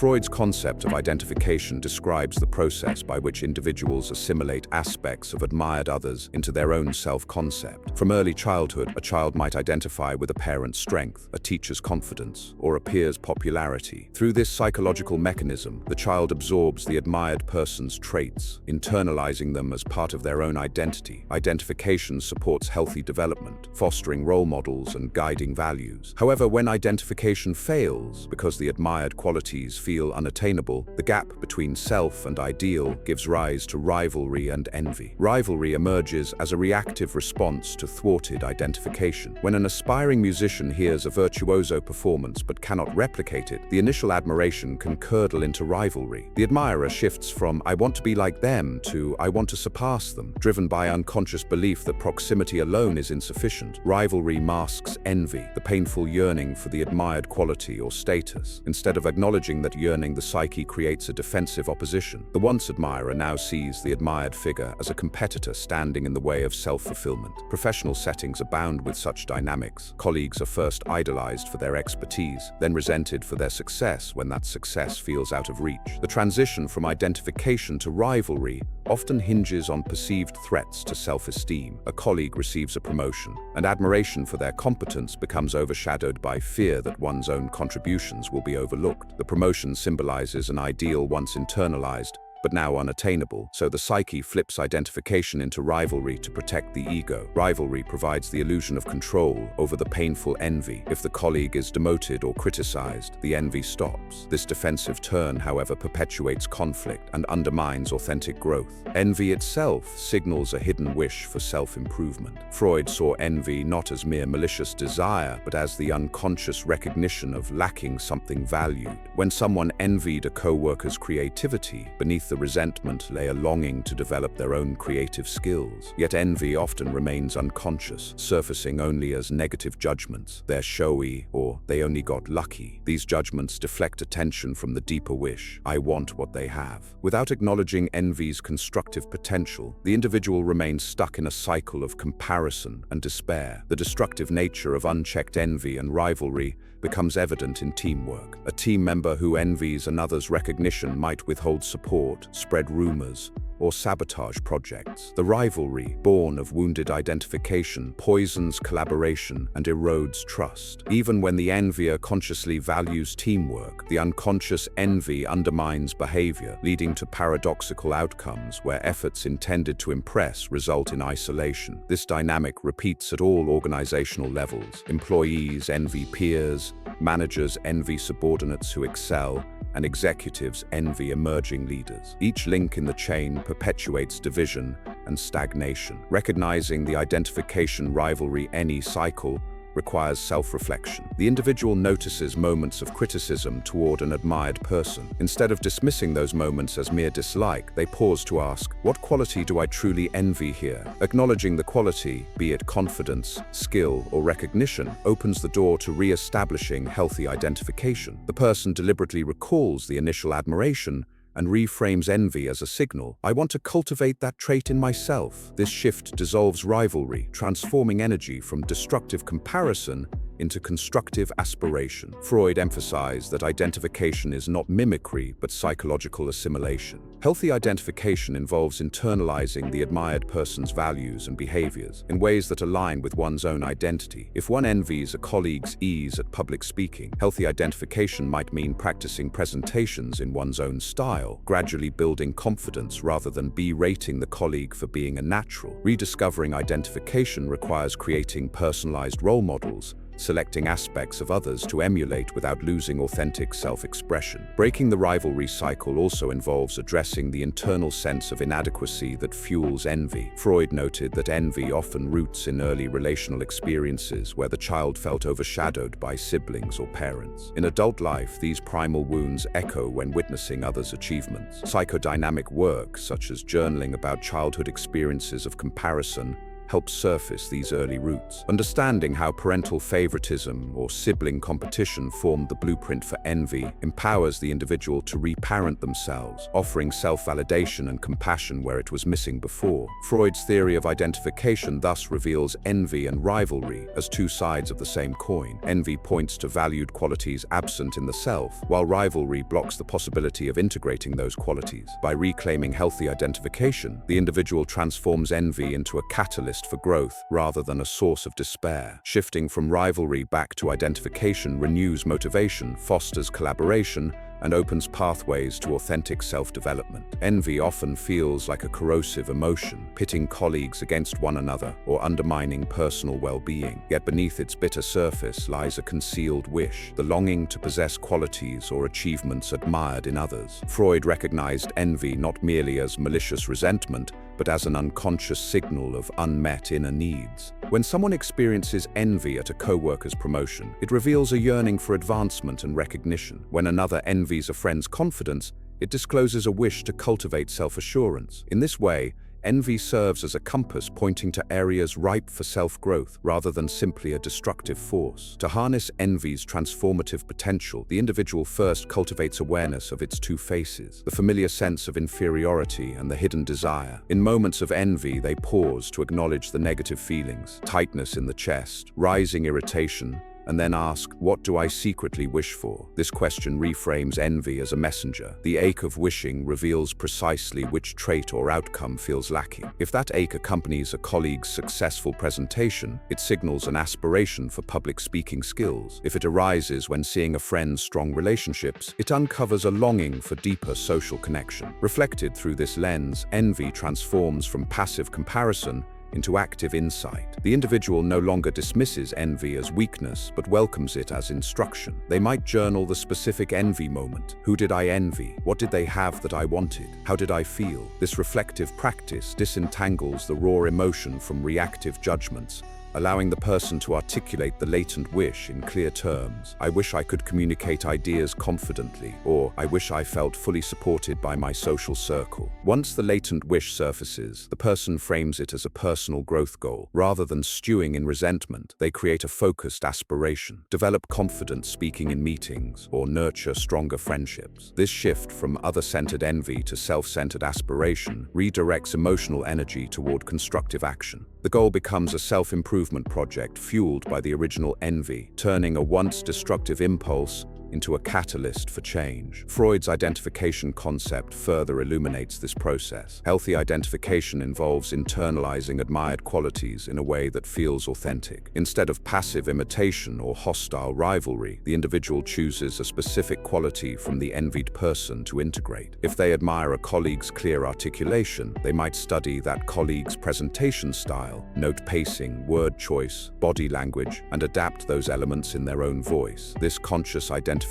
Freud's concept of identification describes the process by which individuals assimilate aspects of admired others into their own self-concept. From early childhood, a child might identify with a parent's strength, a teacher's confidence, or a peer's popularity. Through this psychological mechanism, the child absorbs the admired person's traits, internalizing them as part of their own identity. Identification supports healthy development, fostering role models and guiding values. However, when identification fails because the admired qualities feel unattainable, the gap between self and ideal gives rise to rivalry and envy. Rivalry emerges as a reactive response to thwarted identification. When an aspiring musician hears a virtuoso performance but cannot replicate it, the initial admiration can curdle into rivalry. The admirer shifts from "I want to be like them" to "I want to surpass them," driven by unconscious belief that proximity alone is insufficient. Rivalry masks envy, the painful yearning for the admired quality or status. Instead of acknowledging that yearning, the psyche creates a defensive opposition. The once admirer now sees the admired figure as a competitor standing in the way of self-fulfillment. Professional settings abound with such dynamics. Colleagues are first idolized for their expertise, then resented for their success when that success feels out of reach. The transition from identification to rivalry often hinges on perceived threats to self-esteem. A colleague receives a promotion, and admiration for their competence becomes overshadowed by fear that one's own contributions will be overlooked. The promotion symbolizes an ideal once internalized, but now unattainable, so the psyche flips identification into rivalry to protect the ego. Rivalry provides the illusion of control over the painful envy. If the colleague is demoted or criticized, the envy stops. This defensive turn, however, perpetuates conflict and undermines authentic growth. Envy itself signals a hidden wish for self-improvement. Freud saw envy not as mere malicious desire, but as the unconscious recognition of lacking something valued. When someone envied a co-worker's creativity, beneath the resentment lay a longing to develop their own creative skills. Yet envy often remains unconscious, surfacing only as negative judgments. They're showy, or they only got lucky. These judgments deflect attention from the deeper wish, I want what they have. Without acknowledging envy's constructive potential, the individual remains stuck in a cycle of comparison and despair. The destructive nature of unchecked envy and rivalry becomes evident in teamwork. A team member who envies another's recognition might withhold support, spread rumors, or sabotage projects. The rivalry, born of wounded identification, poisons collaboration and erodes trust. Even when the envier consciously values teamwork, the unconscious envy undermines behavior, leading to paradoxical outcomes where efforts intended to impress result in isolation. This dynamic repeats at all organizational levels. Employees envy peers, managers envy subordinates who excel, and executives envy emerging leaders. Each link in the chain perpetuates division and stagnation. Recognizing the identification rivalry any cycle requires self-reflection. The individual notices moments of criticism toward an admired person. Instead of dismissing those moments as mere dislike, they pause to ask, what quality do I truly envy here? Acknowledging the quality, be it confidence, skill, or recognition, opens the door to re-establishing healthy identification. The person deliberately recalls the initial admiration and reframes envy as a signal. I want to cultivate that trait in myself. This shift dissolves rivalry, transforming energy from destructive comparison into constructive aspiration. Freud emphasized that identification is not mimicry, but psychological assimilation. Healthy identification involves internalizing the admired person's values and behaviors in ways that align with one's own identity. If one envies a colleague's ease at public speaking, healthy identification might mean practicing presentations in one's own style, gradually building confidence rather than berating the colleague for being a natural. Rediscovering identification requires creating personalized role models, selecting aspects of others to emulate without losing authentic self-expression. Breaking the rivalry cycle also involves addressing the internal sense of inadequacy that fuels envy. Freud noted that envy often roots in early relational experiences where the child felt overshadowed by siblings or parents. In adult life, these primal wounds echo when witnessing others' achievements. Psychodynamic work, such as journaling about childhood experiences of comparison, helps surface these early roots. Understanding how parental favoritism or sibling competition formed the blueprint for envy empowers the individual to reparent themselves, offering self-validation and compassion where it was missing before. Freud's theory of identification thus reveals envy and rivalry as two sides of the same coin. Envy points to valued qualities absent in the self, while rivalry blocks the possibility of integrating those qualities. By reclaiming healthy identification, the individual transforms envy into a catalyst for growth rather than a source of despair. Shifting from rivalry back to identification renews motivation, fosters collaboration, and opens pathways to authentic self-development. Envy often feels like a corrosive emotion, pitting colleagues against one another or undermining personal well-being. Yet beneath its bitter surface lies a concealed wish, the longing to possess qualities or achievements admired in others. Freud recognized envy not merely as malicious resentment, but as an unconscious signal of unmet inner needs. When someone experiences envy at a co-worker's promotion, it reveals a yearning for advancement and recognition. When another envies a friend's confidence, it discloses a wish to cultivate self-assurance. In this way, envy serves as a compass pointing to areas ripe for self-growth rather than simply a destructive force. To harness envy's transformative potential, the individual first cultivates awareness of its two faces, the familiar sense of inferiority and the hidden desire. In moments of envy, they pause to acknowledge the negative feelings, tightness in the chest, rising irritation, and then ask, what do I secretly wish for? This question reframes envy as a messenger. The ache of wishing reveals precisely which trait or outcome feels lacking. If that ache accompanies a colleague's successful presentation, it signals an aspiration for public speaking skills. If it arises when seeing a friend's strong relationships, it uncovers a longing for deeper social connection. Reflected through this lens, envy transforms from passive comparison into active insight. The individual no longer dismisses envy as weakness, but welcomes it as instruction. They might journal the specific envy moment. Who did I envy? What did they have that I wanted? How did I feel? This reflective practice disentangles the raw emotion from reactive judgments, allowing the person to articulate the latent wish in clear terms. I wish I could communicate ideas confidently, or I wish I felt fully supported by my social circle. Once the latent wish surfaces, the person frames it as a personal growth goal. Rather than stewing in resentment, they create a focused aspiration, develop confidence speaking in meetings, or nurture stronger friendships. This shift from other-centered envy to self-centered aspiration redirects emotional energy toward constructive action. The goal becomes a self-improvement project fueled by the original envy, turning a once destructive impulse into a catalyst for change. Freud's identification concept further illuminates this process. Healthy identification involves internalizing admired qualities in a way that feels authentic. Instead of passive imitation or hostile rivalry, the individual chooses a specific quality from the envied person to integrate. If they admire a colleague's clear articulation, they might study that colleague's presentation style, note pacing, word choice, body language, and adapt those elements in their own voice. This conscious identification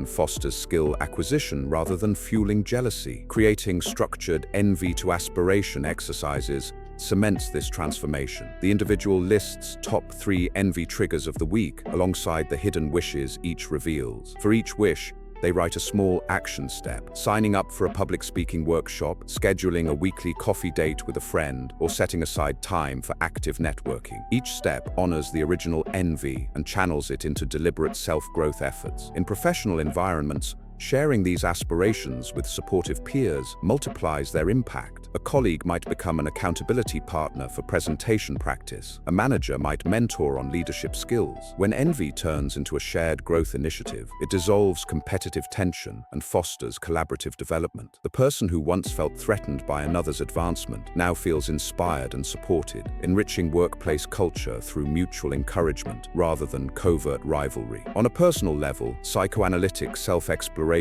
fosters skill acquisition rather than fueling jealousy. Creating structured envy to aspiration exercises cements this transformation. The individual lists top 3 envy triggers of the week alongside the hidden wishes each reveals. For each wish, they write a small action step, signing up for a public speaking workshop, scheduling a weekly coffee date with a friend, or setting aside time for active networking. Each step honors the original envy and channels it into deliberate self-growth efforts. In professional environments, sharing these aspirations with supportive peers multiplies their impact. A colleague might become an accountability partner for presentation practice. A manager might mentor on leadership skills. When envy turns into a shared growth initiative, it dissolves competitive tension and fosters collaborative development. The person who once felt threatened by another's advancement now feels inspired and supported, enriching workplace culture through mutual encouragement rather than covert rivalry. On a personal level, psychoanalytic self-exploration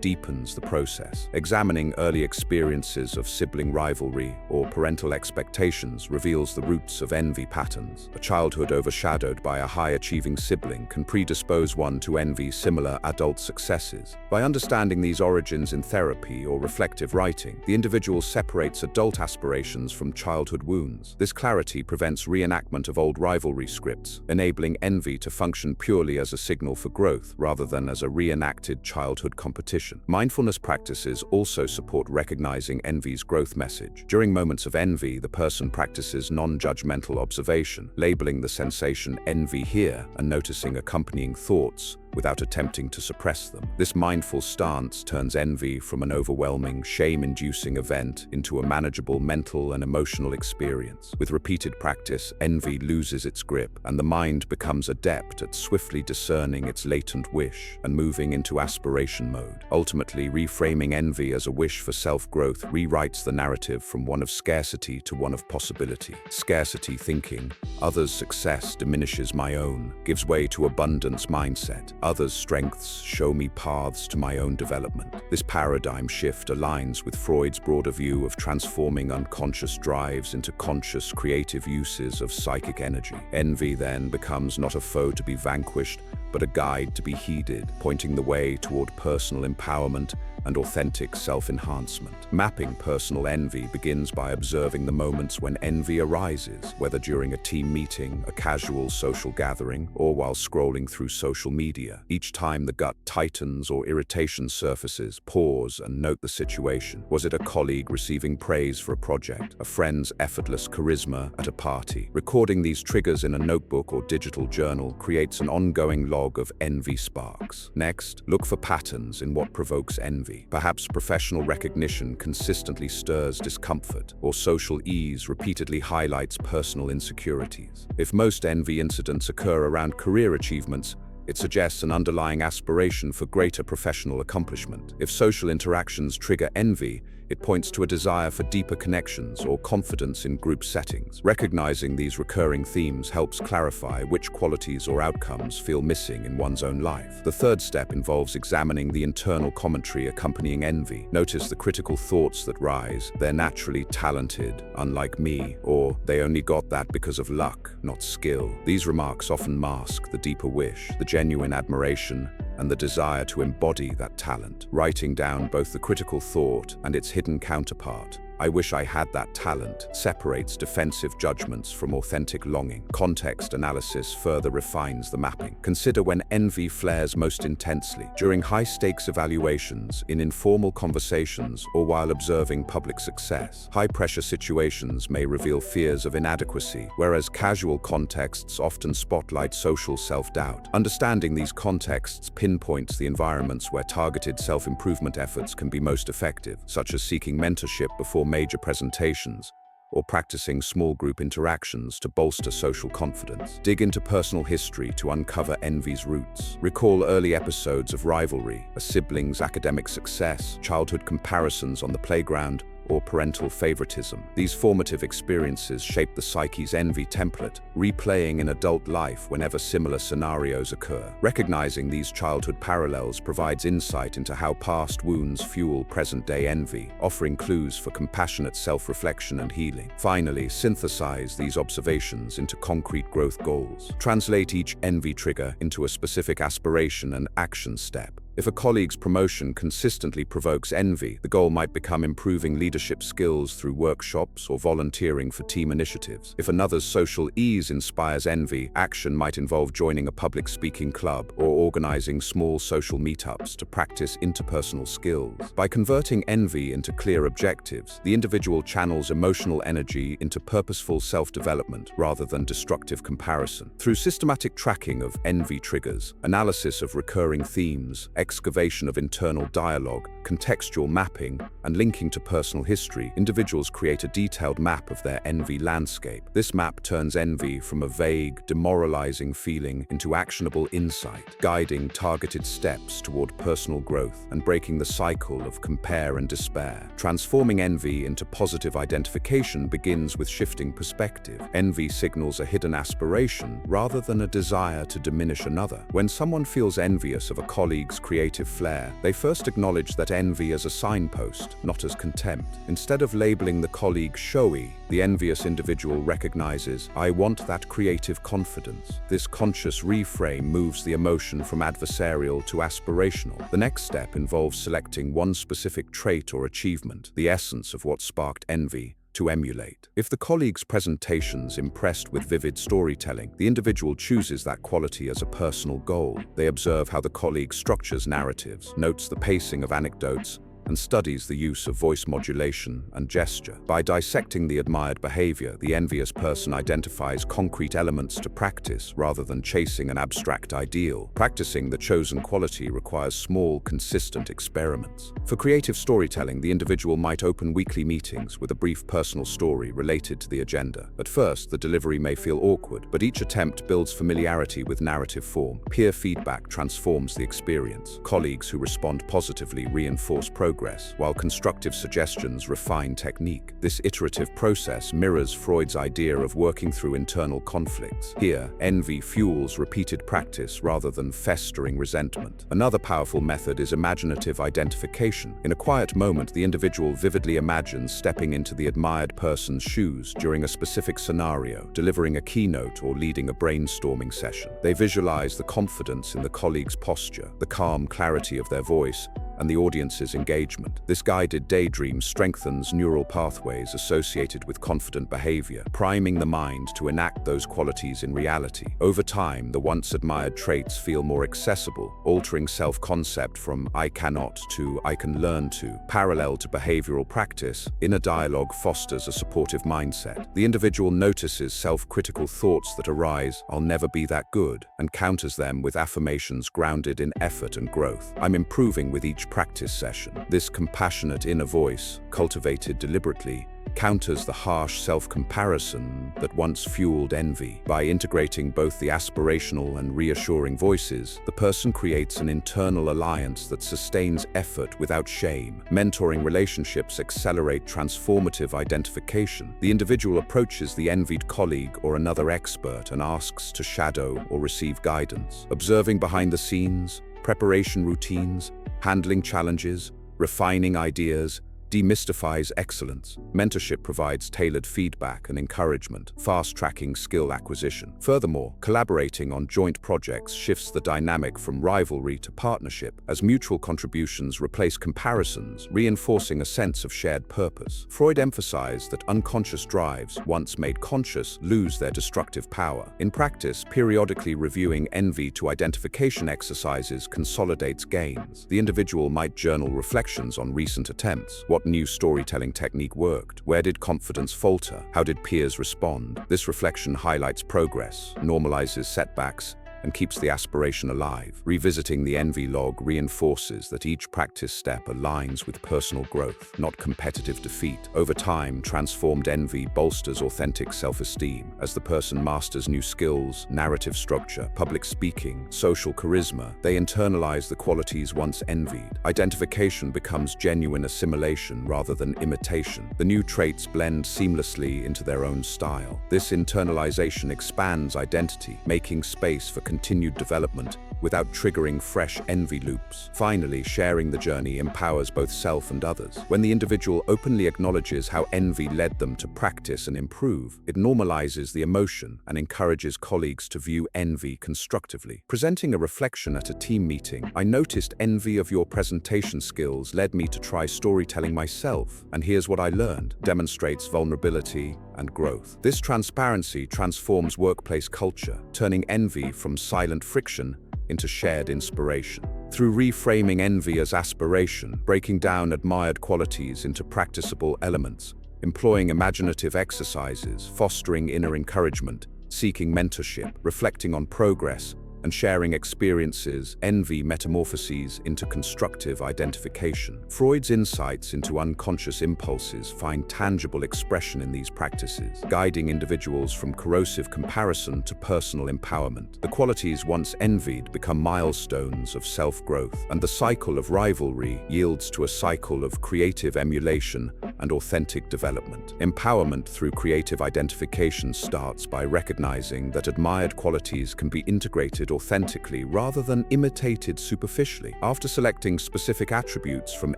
deepens the process. Examining early experiences of sibling rivalry or parental expectations reveals the roots of envy patterns. A childhood overshadowed by a high-achieving sibling can predispose one to envy similar adult successes. By understanding these origins in therapy or reflective writing, the individual separates adult aspirations from childhood wounds. This clarity prevents reenactment of old rivalry scripts, enabling envy to function purely as a signal for growth rather than as a reenacted childhood competition. Mindfulness practices also support recognizing envy's growth message. During moments of envy, the person practices non-judgmental observation, labeling the sensation envy here and noticing accompanying thoughts without attempting to suppress them. This mindful stance turns envy from an overwhelming, shame-inducing event into a manageable mental and emotional experience. With repeated practice, envy loses its grip, and the mind becomes adept at swiftly discerning its latent wish and moving into aspiration mode. Ultimately, reframing envy as a wish for self-growth rewrites the narrative from one of scarcity to one of possibility. Scarcity thinking, others' success diminishes my own, gives way to abundance mindset. Others' strengths show me paths to my own development. This paradigm shift aligns with Freud's broader view of transforming unconscious drives into conscious, creative uses of psychic energy. Envy then becomes not a foe to be vanquished, but a guide to be heeded, pointing the way toward personal empowerment and authentic self-enhancement. Mapping personal envy begins by observing the moments when envy arises, whether during a team meeting, a casual social gathering, or while scrolling through social media. Each time the gut tightens or irritation surfaces, pause and note the situation. Was it a colleague receiving praise for a project, a friend's effortless charisma at a party? Recording these triggers in a notebook or digital journal creates an ongoing log of envy sparks. Next, look for patterns in what provokes envy. Perhaps professional recognition consistently stirs discomfort, or social ease repeatedly highlights personal insecurities. If most envy incidents occur around career achievements, it suggests an underlying aspiration for greater professional accomplishment. If social interactions trigger envy, it points to a desire for deeper connections or confidence in group settings. Recognizing these recurring themes helps clarify which qualities or outcomes feel missing in one's own life. The third step involves examining the internal commentary accompanying envy. Notice the critical thoughts that rise. They're naturally talented, unlike me, or they only got that because of luck, not skill. These remarks often mask the deeper wish, the genuine admiration, and the desire to embody that talent. Writing down both the critical thought and its hidden counterpart, I wish I had that talent, separates defensive judgments from authentic longing. Context analysis further refines the mapping. Consider when envy flares most intensely. During high-stakes evaluations, in informal conversations, or while observing public success. High-pressure situations may reveal fears of inadequacy, whereas casual contexts often spotlight social self-doubt. Understanding these contexts pinpoints the environments where targeted self-improvement efforts can be most effective, such as seeking mentorship before major presentations, or practicing small group interactions to bolster social confidence. Dig into personal history to uncover envy's roots. Recall early episodes of rivalry, a sibling's academic success, childhood comparisons on the playground, or parental favoritism. These formative experiences shape the psyche's envy template, replaying in adult life whenever similar scenarios occur. Recognizing these childhood parallels provides insight into how past wounds fuel present-day envy, offering clues for compassionate self-reflection and healing. Finally, synthesize these observations into concrete growth goals. Translate each envy trigger into a specific aspiration and action step. If a colleague's promotion consistently provokes envy, the goal might become improving leadership skills through workshops or volunteering for team initiatives. If another's social ease inspires envy, action might involve joining a public speaking club or organizing small social meetups to practice interpersonal skills. By converting envy into clear objectives, the individual channels emotional energy into purposeful self-development rather than destructive comparison. Through systematic tracking of envy triggers, analysis of recurring themes, excavation of internal dialogue, contextual mapping, and linking to personal history, individuals create a detailed map of their envy landscape. This map turns envy from a vague, demoralizing feeling into actionable insight, guiding targeted steps toward personal growth and breaking the cycle of compare and despair. Transforming envy into positive identification begins with shifting perspective. Envy signals a hidden aspiration rather than a desire to diminish another. When someone feels envious of a colleague's creative flair, they first acknowledge that envy as a signpost, not as contempt. Instead of labeling the colleague showy, the envious individual recognizes, I want that creative confidence. This conscious reframe moves the emotion from adversarial to aspirational. The next step involves selecting one specific trait or achievement, the essence of what sparked envy, to emulate. If the colleague's presentations impressed with vivid storytelling, the individual chooses that quality as a personal goal. They observe how the colleague structures narratives, notes the pacing of anecdotes, and studies the use of voice modulation and gesture. By dissecting the admired behavior, the envious person identifies concrete elements to practice rather than chasing an abstract ideal. Practicing the chosen quality requires small, consistent experiments. For creative storytelling, the individual might open weekly meetings with a brief personal story related to the agenda. At first, the delivery may feel awkward, but each attempt builds familiarity with narrative form. Peer feedback transforms the experience. Colleagues who respond positively reinforce progress, while constructive suggestions refine technique. This iterative process mirrors Freud's idea of working through internal conflicts. Here, envy fuels repeated practice rather than festering resentment. Another powerful method is imaginative identification. In a quiet moment, the individual vividly imagines stepping into the admired person's shoes during a specific scenario, delivering a keynote or leading a brainstorming session. They visualize the confidence in the colleague's posture, the calm clarity of their voice, and the audience's engagement. This guided daydream strengthens neural pathways associated with confident behavior, priming the mind to enact those qualities in reality. Over time, the once admired traits feel more accessible, altering self-concept from "I cannot" to "I can learn to." Parallel to behavioral practice, inner dialogue fosters a supportive mindset. The individual notices self-critical thoughts that arise, "I'll never be that good," and counters them with affirmations grounded in effort and growth. "I'm improving with each practice session." This compassionate inner voice, cultivated deliberately, counters the harsh self-comparison that once fueled envy. By integrating both the aspirational and reassuring voices, the person creates an internal alliance that sustains effort without shame. Mentoring relationships accelerate transformative identification. The individual approaches the envied colleague or another expert and asks to shadow or receive guidance. Observing behind the scenes, preparation routines, handling challenges, refining ideas, demystifies excellence. Mentorship provides tailored feedback and encouragement, fast-tracking skill acquisition. Furthermore, collaborating on joint projects shifts the dynamic from rivalry to partnership, as mutual contributions replace comparisons, reinforcing a sense of shared purpose. Freud emphasized that unconscious drives, once made conscious, lose their destructive power. In practice, periodically reviewing envy to identification exercises consolidates gains. The individual might journal reflections on recent attempts. What new storytelling technique worked? Where did confidence falter? How did peers respond? This reflection highlights progress, normalizes setbacks, and keeps the aspiration alive. Revisiting the envy log reinforces that each practice step aligns with personal growth, not competitive defeat. Over time, transformed envy bolsters authentic self-esteem. As the person masters new skills, narrative structure, public speaking, social charisma, they internalize the qualities once envied. Identification becomes genuine assimilation rather than imitation. The new traits blend seamlessly into their own style. This internalization expands identity, making space for continued development without triggering fresh envy loops. Finally, sharing the journey empowers both self and others. When the individual openly acknowledges how envy led them to practice and improve, it normalizes the emotion and encourages colleagues to view envy constructively. Presenting a reflection at a team meeting, "I noticed envy of your presentation skills led me to try storytelling myself, and here's what I learned," demonstrates vulnerability and growth. This transparency transforms workplace culture, turning envy from silent friction into shared inspiration. Through reframing envy as aspiration, breaking down admired qualities into practicable elements, employing imaginative exercises, fostering inner encouragement, seeking mentorship, reflecting on progress, and sharing experiences, envy metamorphoses into constructive identification. Freud's insights into unconscious impulses find tangible expression in these practices, guiding individuals from corrosive comparison to personal empowerment. The qualities once envied become milestones of self-growth, and the cycle of rivalry yields to a cycle of creative emulation and authentic development. Empowerment through creative identification starts by recognizing that admired qualities can be integrated authentically rather than imitated superficially. After selecting specific attributes from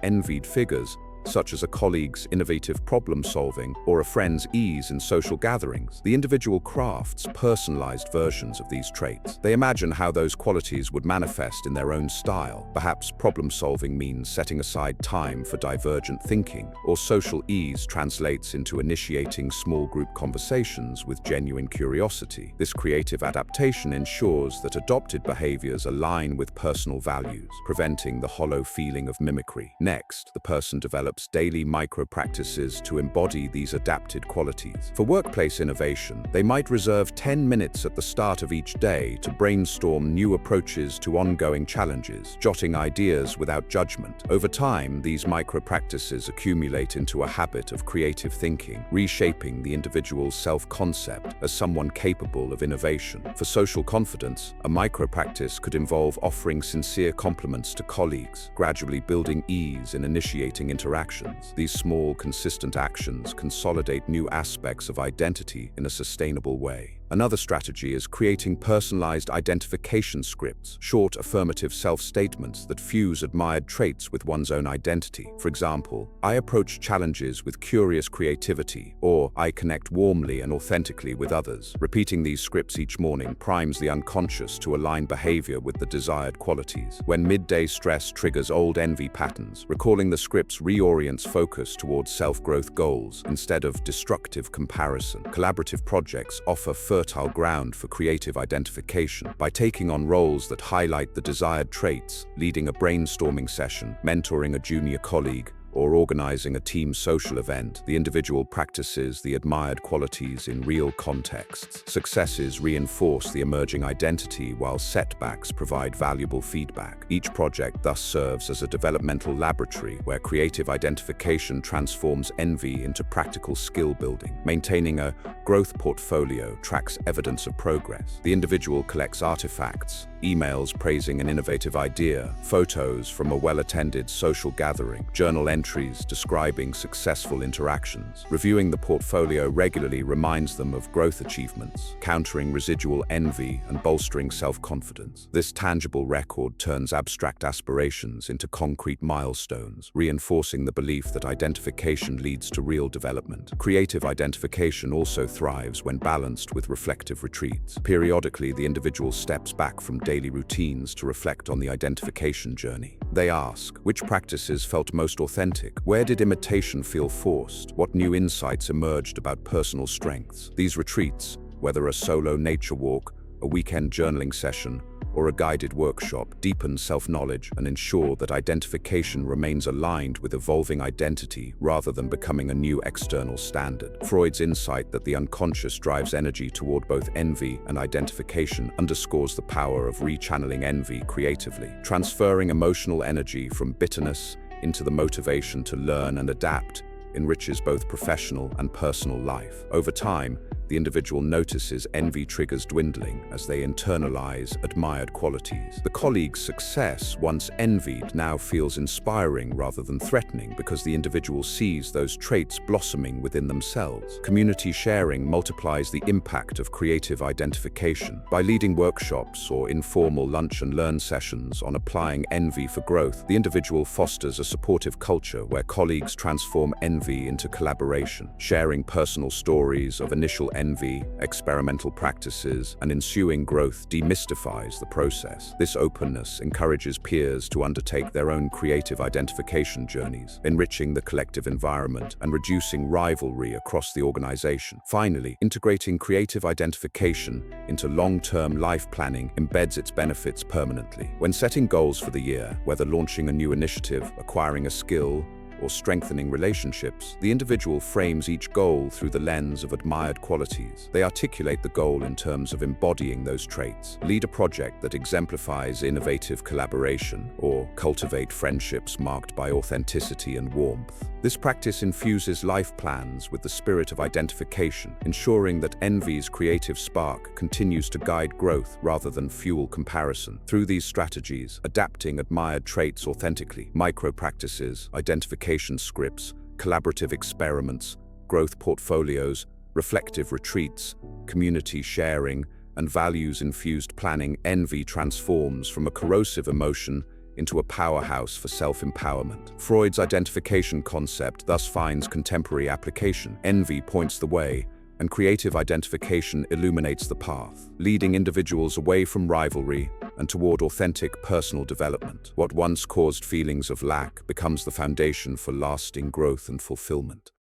envied figures, such as a colleague's innovative problem-solving or a friend's ease in social gatherings. The individual crafts personalized versions of these traits. They imagine how those qualities would manifest in their own style. Perhaps problem-solving means setting aside time for divergent thinking, or social ease translates into initiating small group conversations with genuine curiosity. This creative adaptation ensures that adopted behaviors align with personal values, preventing the hollow feeling of mimicry. Next, the person develops daily micro-practices to embody these adapted qualities. For workplace innovation, they might reserve 10 minutes at the start of each day to brainstorm new approaches to ongoing challenges, jotting ideas without judgment. Over time, these micro-practices accumulate into a habit of creative thinking, reshaping the individual's self-concept as someone capable of innovation. For social confidence, a micro-practice could involve offering sincere compliments to colleagues, gradually building ease in initiating interactions. These small, consistent actions consolidate new aspects of identity in a sustainable way. Another strategy is creating personalized identification scripts, short affirmative self-statements that fuse admired traits with one's own identity. For example, I approach challenges with curious creativity, or I connect warmly and authentically with others. Repeating these scripts each morning primes the unconscious to align behavior with the desired qualities. When midday stress triggers old envy patterns, recalling the scripts reorients focus towards self-growth goals instead of destructive comparison. Collaborative projects offer fertile ground for creative identification. By taking on roles that highlight the desired traits, leading a brainstorming session, mentoring a junior colleague, or organizing a team social event, the individual practices the admired qualities in real contexts. Successes reinforce the emerging identity, while setbacks provide valuable feedback. Each project thus serves as a developmental laboratory where creative identification transforms envy into practical skill building. Maintaining a growth portfolio tracks evidence of progress. The individual collects artifacts, emails praising an innovative idea, photos from a well-attended social gathering, journal entries describing successful interactions. Reviewing the portfolio regularly reminds them of growth achievements, countering residual envy and bolstering self-confidence. This tangible record turns abstract aspirations into concrete milestones, reinforcing the belief that identification leads to real development. Creative identification also thrives when balanced with reflective retreats. Periodically, the individual steps back from daily routines to reflect on the identification journey. They ask, which practices felt most authentic? Where did imitation feel forced? What new insights emerged about personal strengths? These retreats, whether a solo nature walk, a weekend journaling session, or a guided workshop, deepen self-knowledge and ensure that identification remains aligned with evolving identity rather than becoming a new external standard. Freud's insight that the unconscious drives energy toward both envy and identification underscores the power of rechanneling envy creatively, transferring emotional energy from bitterness into the motivation to learn and adapt enriches both professional and personal life. Over time, the individual notices envy triggers dwindling as they internalize admired qualities. The colleague's success, once envied, now feels inspiring rather than threatening because the individual sees those traits blossoming within themselves. Community sharing multiplies the impact of creative identification. By leading workshops or informal lunch and learn sessions on applying envy for growth, the individual fosters a supportive culture where colleagues transform envy into collaboration, sharing personal stories of initial envy, experimental practices, and ensuing growth demystifies the process. This openness encourages peers to undertake their own creative identification journeys, enriching the collective environment and reducing rivalry across the organization. Finally, integrating creative identification into long-term life planning embeds its benefits permanently. When setting goals for the year, whether launching a new initiative, acquiring a skill, or strengthening relationships, the individual frames each goal through the lens of admired qualities. They articulate the goal in terms of embodying those traits, lead a project that exemplifies innovative collaboration, or cultivate friendships marked by authenticity and warmth. This practice infuses life plans with the spirit of identification, ensuring that envy's creative spark continues to guide growth rather than fuel comparison. Through these strategies, adapting admired traits authentically, micro-practices, identification scripts, collaborative experiments, growth portfolios, reflective retreats, community sharing, and values-infused planning, envy transforms from a corrosive emotion into a powerhouse for self-empowerment. Freud's identification concept thus finds contemporary application. Envy points the way, and creative identification illuminates the path, leading individuals away from rivalry and toward authentic personal development. What once caused feelings of lack becomes the foundation for lasting growth and fulfillment.